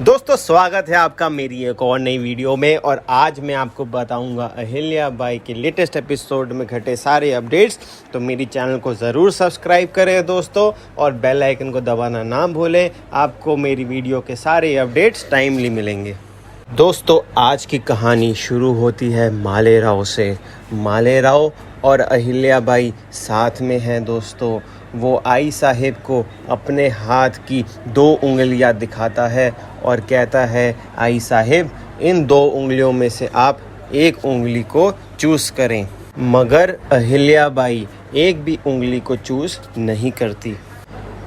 दोस्तों स्वागत है आपका मेरी एक और नई वीडियो में। और आज मैं आपको बताऊंगा अहिल्या बाई के लेटेस्ट एपिसोड में घटे सारे अपडेट्स। तो मेरी चैनल को ज़रूर सब्सक्राइब करें दोस्तों, और बेल आइकन को दबाना ना भूलें। आपको मेरी वीडियो के सारे अपडेट्स टाइमली मिलेंगे। दोस्तों आज की कहानी शुरू होती है मालेराव से। मालेराव और अहिल्या बाई साथ में हैं दोस्तों। वो आई साहेब को अपने हाथ की 2 उंगलियां दिखाता है और कहता है, आई साहेब इन 2 उंगलियों में से आप एक उंगली को चूज करें। मगर अहिल्या बाई एक भी उंगली को चूज नहीं करती।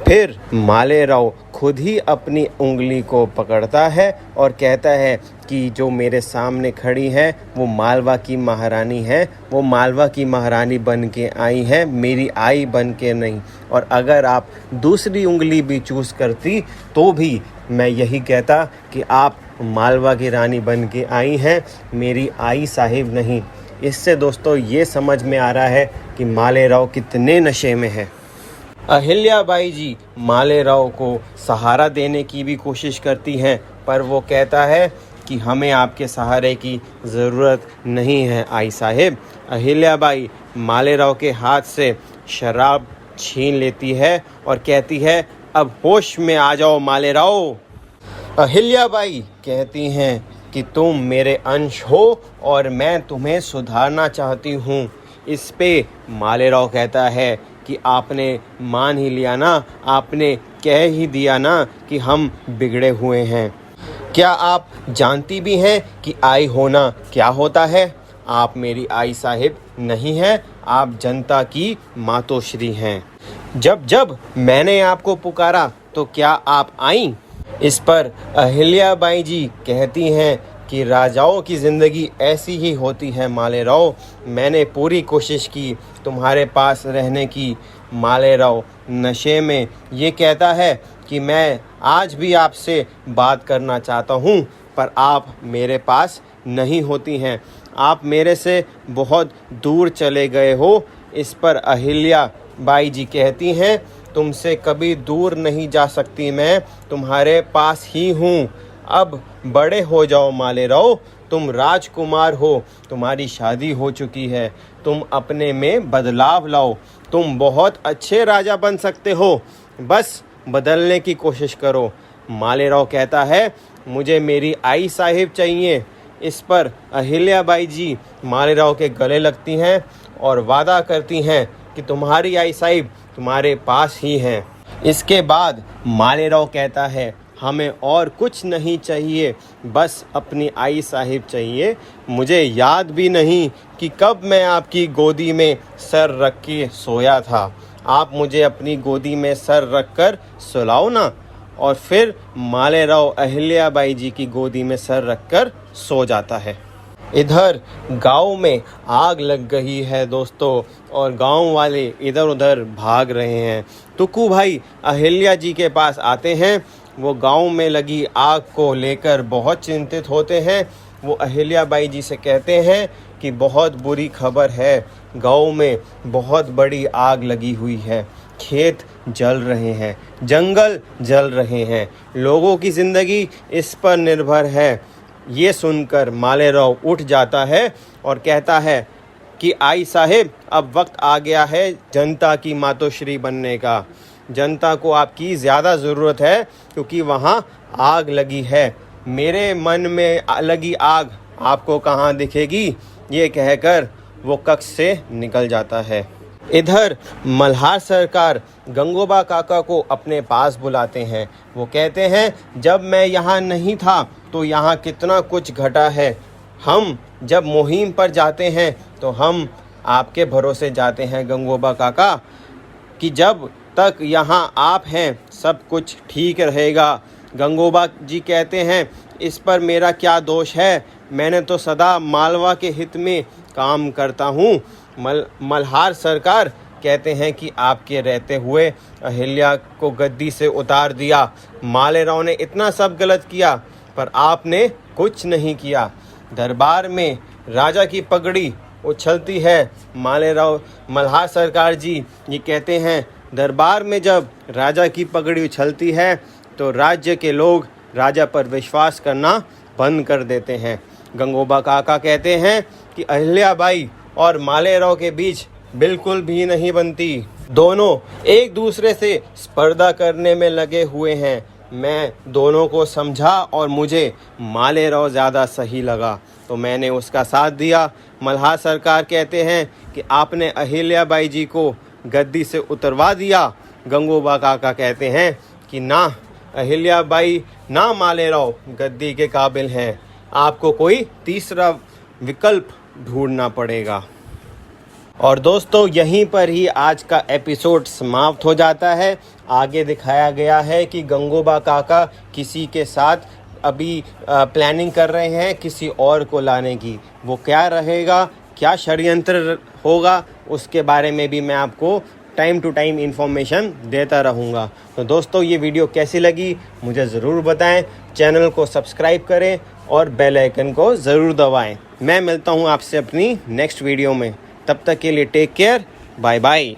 फिर मालेराव खुद ही अपनी उंगली को पकड़ता है और कहता है कि जो मेरे सामने खड़ी है वो मालवा की महारानी है। वो मालवा की महारानी बन के आई है, मेरी आई बन के नहीं। और अगर आप दूसरी उंगली भी चूज करती तो भी मैं यही कहता कि आप मालवा की रानी बन के आई हैं, मेरी आई साहिब नहीं। इससे दोस्तों ये समझ में आ रहा है कि मालेराव कितने नशे में है। अहिल्या बाई जी मालेराव को सहारा देने की भी कोशिश करती हैं, पर वो कहता है कि हमें आपके सहारे की ज़रूरत नहीं है आई साहेब। अहिल्या बाई मालेराव के हाथ से शराब छीन लेती है और कहती है, अब होश में आ जाओ मालेराव। अहिल्या बाई कहती हैं कि तुम मेरे अंश हो और मैं तुम्हें सुधारना चाहती हूँ। इस पे मालेराव कहता है कि आपने मान ही लिया ना, आपने कह ही दिया ना कि हम बिगड़े हुए हैं। क्या आप जानती भी हैं कि आई होना क्या होता है? आप मेरी आई साहिब नहीं हैं, आप जनता की मातोश्री हैं। जब जब मैंने आपको पुकारा तो क्या आप आईं? इस पर अहिल्या बाई जी कहती हैं कि राजाओं की ज़िंदगी ऐसी ही होती है मालेराव। मैंने पूरी कोशिश की तुम्हारे पास रहने की। मालेराव नशे में ये कहता है कि मैं आज भी आपसे बात करना चाहता हूँ, पर आप मेरे पास नहीं होती हैं। आप मेरे से बहुत दूर चले गए हो। इस पर अहिल्या बाई जी कहती हैं, तुमसे कभी दूर नहीं जा सकती, मैं तुम्हारे पास ही हूँ। अब बड़े हो जाओ मालेराव, तुम राजकुमार हो, तुम्हारी शादी हो चुकी है। तुम अपने में बदलाव लाओ, तुम बहुत अच्छे राजा बन सकते हो, बस बदलने की कोशिश करो। मालेराव कहता है, मुझे मेरी आई साहिब चाहिए। इस पर अहिल्या बाई जी मालेराव के गले लगती हैं और वादा करती हैं कि तुम्हारी आई साहिब तुम्हारे पास ही हैं। इसके बाद मालेराव कहता है, हमें और कुछ नहीं चाहिए, बस अपनी आई साहिब चाहिए। मुझे याद भी नहीं कि कब मैं आपकी गोदी में सर रख के सोया था। आप मुझे अपनी गोदी में सर रख कर सुलाओ ना। और फिर मालेराव अहिल्या बाई जी की गोदी में सर रख कर सो जाता है। इधर गांव में आग लग गई है दोस्तों, और गांव वाले इधर उधर भाग रहे हैं। टुकू भाई अहिल्या जी के पास आते हैं। वो गांव में लगी आग को लेकर बहुत चिंतित होते हैं। वो अहिल्या बाई जी से कहते हैं कि बहुत बुरी खबर है, गांव में बहुत बड़ी आग लगी हुई है। खेत जल रहे हैं, जंगल जल रहे हैं, लोगों की ज़िंदगी इस पर निर्भर है। ये सुनकर मालेराव उठ जाता है और कहता है कि आई साहेब अब वक्त आ गया है जनता की मातोश्री बनने का। जनता को आपकी ज़्यादा ज़रूरत है क्योंकि वहाँ आग लगी है। मेरे मन में लगी आग आपको कहाँ दिखेगी? ये कहकर वो कक्ष से निकल जाता है। इधर मल्हार सरकार गंगोबा काका को अपने पास बुलाते हैं। वो कहते हैं, जब मैं यहाँ नहीं था तो यहाँ कितना कुछ घटा है। हम जब मुहिम पर जाते हैं तो हम आपके भरोसे जाते हैं गंगोबा काका, कि जब तक यहाँ आप हैं सब कुछ ठीक रहेगा। गंगोबा जी कहते हैं, इस पर मेरा क्या दोष है? मैंने तो सदा मालवा के हित में काम करता हूँ। मल्हार सरकार कहते हैं कि आपके रहते हुए अहिल्या को गद्दी से उतार दिया। मालेराव ने इतना सब गलत किया, पर आपने कुछ नहीं किया। दरबार में राजा की पगड़ी उछलती है। मल्हार सरकार जी ये कहते हैं, दरबार में जब राजा की पगड़ी उछलती है तो राज्य के लोग राजा पर विश्वास करना बंद कर देते हैं। गंगोबा काका कहते हैं कि अहिल्याबाई और मालेराव के बीच बिल्कुल भी नहीं बनती। दोनों एक दूसरे से स्पर्धा करने में लगे हुए हैं। मैं दोनों को समझा और मुझे मालेराव ज़्यादा सही लगा तो मैंने उसका साथ दिया। मल्हार सरकार कहते हैं कि आपने अहिल्याबाई जी को गद्दी से उतरवा दिया। गंगोबा काका कहते हैं कि ना अहिल्याबाई ना मालेराव गद्दी के काबिल हैं, आपको कोई तीसरा विकल्प ढूंढना पड़ेगा। और दोस्तों यहीं पर ही आज का एपिसोड समाप्त हो जाता है। आगे दिखाया गया है कि गंगोबा काका किसी के साथ अभी प्लानिंग कर रहे हैं किसी और को लाने की। वो क्या रहेगा, क्या षड्यंत्र होगा, उसके बारे में भी मैं आपको टाइम टू टाइम इन्फॉर्मेशन देता रहूँगा। तो दोस्तों ये वीडियो कैसी लगी मुझे ज़रूर बताएं। चैनल को सब्सक्राइब करें और बेल आइकन को ज़रूर दबाएं। मैं मिलता हूँ आपसे अपनी नेक्स्ट वीडियो में। तब तक के लिए टेक केयर, बाय बाय।